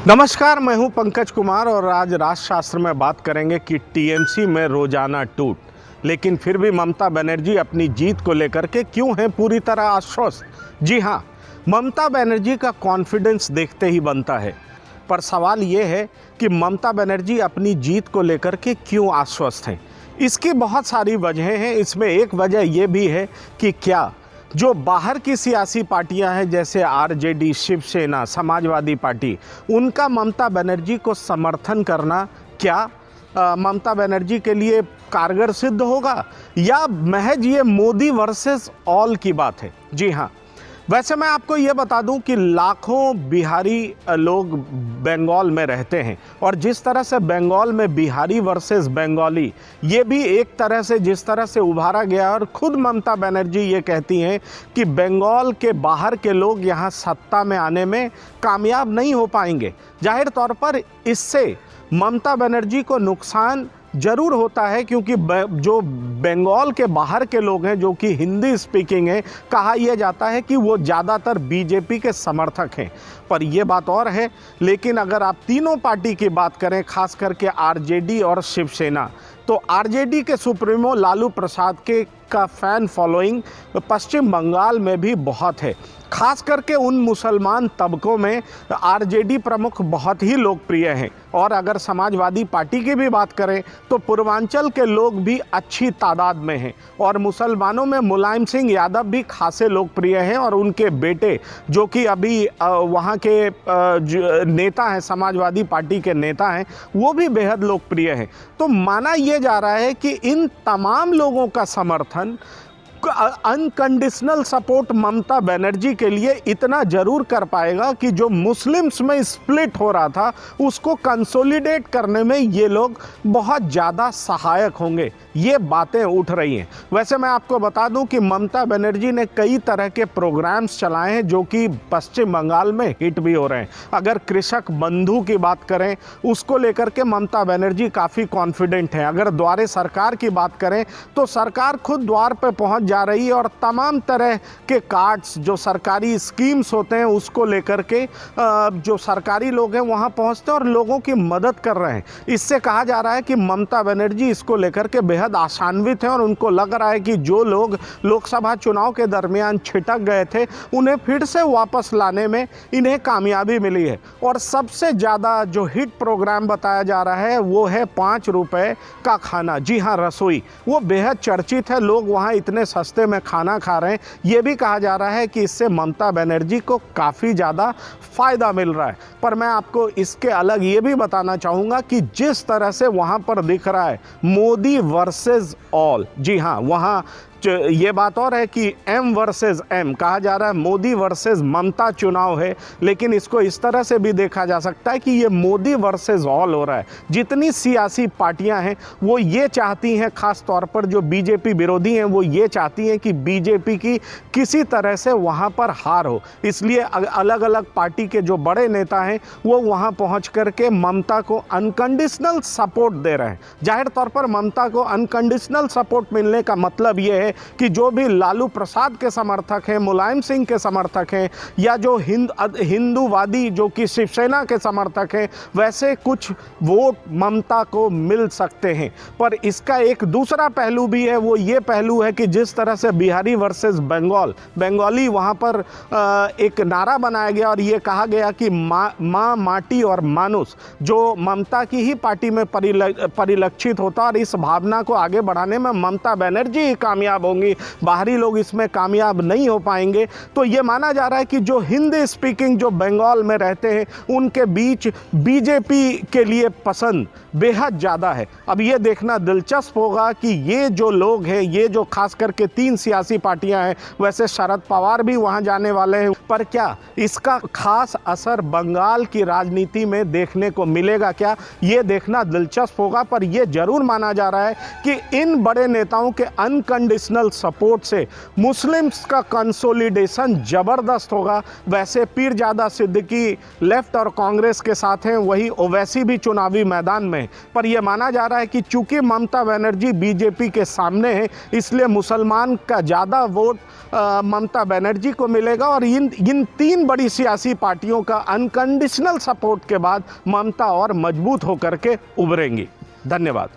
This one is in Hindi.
नमस्कार, मैं हूं पंकज कुमार और आज राष्ट्रशास्त्र में बात करेंगे कि टीएमसी में रोजाना टूट, लेकिन फिर भी ममता बनर्जी अपनी जीत को लेकर के क्यों हैं पूरी तरह आश्वस्त। जी हां, ममता बनर्जी का कॉन्फिडेंस देखते ही बनता है, पर सवाल ये है कि ममता बनर्जी अपनी जीत को लेकर के क्यों आश्वस्त हैं। इसकी बहुत सारी वजहें हैं। इसमें एक वजह ये भी है कि क्या जो बाहर की सियासी पार्टियां हैं जैसे आरजेडी, शिवसेना, समाजवादी पार्टी, उनका ममता बनर्जी को समर्थन करना क्या ममता बनर्जी के लिए कारगर सिद्ध होगा, या महज ये मोदी वर्सेस ऑल की बात है। जी हाँ, वैसे मैं आपको ये बता दूं कि लाखों बिहारी लोग बंगाल में रहते हैं, और जिस तरह से बंगाल में बिहारी वर्सेस बंगाली ये भी एक तरह से जिस तरह से उभारा गया, और खुद ममता बनर्जी ये कहती हैं कि बंगाल के बाहर के लोग यहाँ सत्ता में आने में कामयाब नहीं हो पाएंगे। जाहिर तौर पर इससे ममता बनर्जी को नुकसान ज़रूर होता है, क्योंकि जो बंगाल के बाहर के लोग हैं जो कि हिंदी स्पीकिंग हैं, कहा यह जाता है कि वो ज़्यादातर बीजेपी के समर्थक हैं। पर यह बात और है, लेकिन अगर आप तीनों पार्टी की बात करें, खास करके आरजेडी और शिवसेना, तो आरजेडी के सुप्रीमो लालू प्रसाद के का फैन फॉलोइंग पश्चिम बंगाल में भी बहुत है। खास करके उन मुसलमान तबकों में आरजेडी प्रमुख बहुत ही लोकप्रिय हैं। और अगर समाजवादी पार्टी की भी बात करें तो पूर्वांचल के लोग भी अच्छी तादाद में हैं, और मुसलमानों में मुलायम सिंह यादव भी खासे लोकप्रिय हैं, और उनके बेटे जो कि अभी वहाँ के नेता हैं, समाजवादी पार्टी के नेता हैं, वो भी बेहद लोकप्रिय हैं। तो माना यह जा रहा है कि इन तमाम लोगों का समर्थन, अनकंडीशनल सपोर्ट ममता बनर्जी के लिए इतना जरूर कर पाएगा कि जो मुस्लिम्स में स्प्लिट हो रहा था उसको कंसोलिडेट करने में ये लोग बहुत ज़्यादा सहायक होंगे। ये बातें उठ रही हैं। वैसे मैं आपको बता दूं कि ममता बनर्जी ने कई तरह के प्रोग्राम्स चलाए हैं जो कि पश्चिम बंगाल में हिट भी हो रहे हैं। अगर कृषक बंधु की बात करें, उसको लेकर के ममता बनर्जी काफ़ी कॉन्फिडेंट है। अगर द्वारे सरकार की बात करें तो सरकार खुद द्वार पर पहुंच जा रही है, और तमाम तरह के कार्ड्स जो सरकारी स्कीम्स होते हैं उसको लेकर के जो सरकारी लोग हैं वहां पहुंचते हैं और लोगों की मदद कर रहे हैं। इससे कहा जा रहा है कि ममता बनर्जी इसको लेकर के बेहद आशान्वित हैं, और उनको लग रहा है कि जो लोग लोकसभा चुनाव के दरमियान छिटक गए थे उन्हें फिर से वापस लाने में इन्हें कामयाबी मिली है। और सबसे ज़्यादा जो हिट प्रोग्राम बताया जा रहा है वो है 5 रुपए का खाना। जी हाँ, रसोई, वो बेहद चर्चित है। लोग वहाँ इतने सस्ते में खाना खा रहे हैं। ये भी कहा जा रहा है कि इससे ममता बनर्जी को काफ़ी ज़्यादा फ़ायदा मिल रहा है। पर मैं आपको इसके अलग ये भी बताना चाहूँगा कि जिस तरह से वहाँ पर दिख रहा है मोदी वर्सेस ऑल, जी हाँ, वहाँ ये बात और है कि एम वर्सेस एम कहा जा रहा है, मोदी वर्सेस ममता चुनाव है, लेकिन इसको इस तरह से भी देखा जा सकता है कि ये मोदी वर्सेस ऑल हो रहा है। जितनी सियासी पार्टियां हैं वो ये चाहती हैं, खास तौर पर जो बीजेपी विरोधी हैं वो ये चाहती हैं कि बीजेपी की किसी तरह से वहाँ पर हार हो। इसलिए अलग अलग पार्टी के जो बड़े नेता हैं वो वहाँ पहुँच करके ममता को अनकंडीशनल सपोर्ट दे रहे हैं। जाहिर तौर पर ममता को अनकंडीशनल सपोर्ट मिलने का मतलब ये है कि जो भी लालू प्रसाद के समर्थक हैं, मुलायम सिंह के समर्थक हैं, या जो हिंदूवादी जो कि शिवसेना के समर्थक हैं, वैसे कुछ वोट ममता को मिल सकते हैं। पर इसका एक दूसरा पहलू भी है। वो ये पहलू है कि जिस तरह से बिहारी वर्सेस बंगाली वहाँ पर एक नारा बनाया गया, और ये कहा गया कि माँ, माटी और मानुष जो ममता की ही पार्टी में परिलक्षित होता, और इस भावना को आगे बढ़ाने में ममता बनर्जी ही कामयाब होंगी, बाहरी लोग इसमें कामयाब नहीं हो पाएंगे। तो ये माना जा रहा है कि जो हिंदी स्पीकिंग जो बंगाल में रहते हैं उनके बीच बीजेपी के लिए पसंद बेहद ज़्यादा है। अब ये देखना दिलचस्प होगा कि ये जो लोग हैं, ये जो खास करके 3 सियासी पार्टियां हैं, वैसे शरद पवार भी वहां जाने वाले हैं, पर क्या इसका खास असर बंगाल की राजनीति में देखने को मिलेगा क्या, ये देखना दिलचस्प होगा। पर यह जरूर माना जा रहा है कि इन बड़े नेताओं के अनकंडीशनल सपोर्ट से मुस्लिम्स का कंसोलिडेशन ज़बरदस्त होगा। वैसे पीरजादा सिद्दीकी लेफ्ट और कांग्रेस के साथ हैं, वही ओवैसी भी चुनावी मैदान में, पर यह माना जा रहा है कि चूंकि ममता बनर्जी बीजेपी के सामने है, इसलिए मुसलमान का ज़्यादा वोट ममता बनर्जी को मिलेगा और इन तीन बड़ी सियासी पार्टियों का अनकंडीशनल सपोर्ट के बाद ममता और मजबूत होकर के उभरेंगी। धन्यवाद।